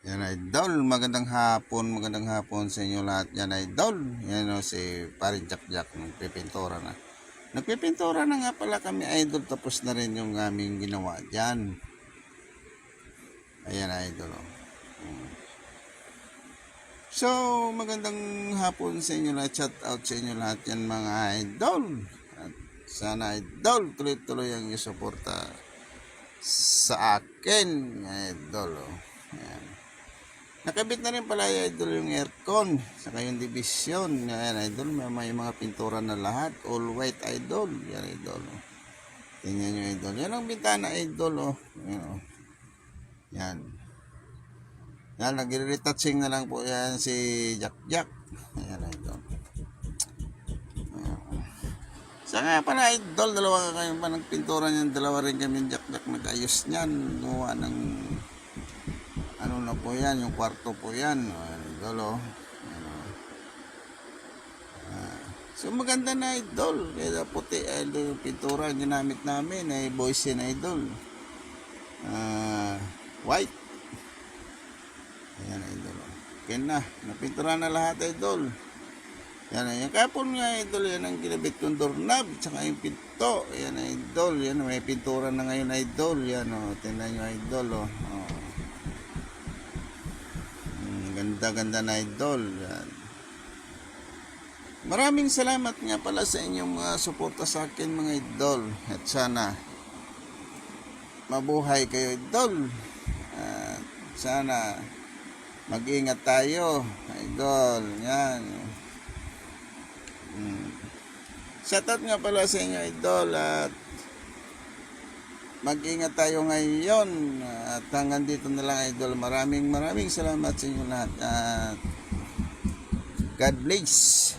Yan idol, magandang hapon sa inyo lahat yan idol. Yan o si Parin Jack nagpipintura na. Nagpipintura na nga pala kami idol, tapos na rin yung aming ginawa dyan. Ayan idol o. So, magandang hapon sa inyo lahat, shout out sa inyo lahat yan mga idol. At sana idol, tuloy-tuloy ang isuporta sa akin idol o. Ayan. Nakabit na rin pala idol yung aircon saka yung division. Yan idol, may mga pintura na lahat, all white idol. Yan idol oh. Tingnan nyo idol, yan ang bintana idol oh. Yan, oh. Yan. Yan, nagre-retouching na lang po yan si Jack. Yan idol. Sa nga pala idol, dalawa kayo pa nagpintura niyan, dalawa rin kami Jack nag-ayos niyan, gumawa ng ano na po yan, yung kwarto po yan idol oh. So maganda na idol, kaya puti idol yung pintura ang ginamit namin ay Boysen idol, white. Ayan idol oh. Okay na, napintura na lahat idol. Yan yung kapon nga idol, yan ang kinabit kong doorknob tsaka yung pinto. Yan idol, yan may pintura na ngayon idol. Yan oh, tingnan nyo idol oh. Ganda-ganda na idol. Yan. Maraming salamat nga pala sa inyong mga suporta sa akin mga idol. At sana mabuhay kayo idol. At sana mag-ingat tayo idol. Yan. Shoutout nga pala sa inyo idol. At mag-ingat tayo ngayon at hanggang dito na lang idol. Maraming salamat sa inyo lahat at God bless.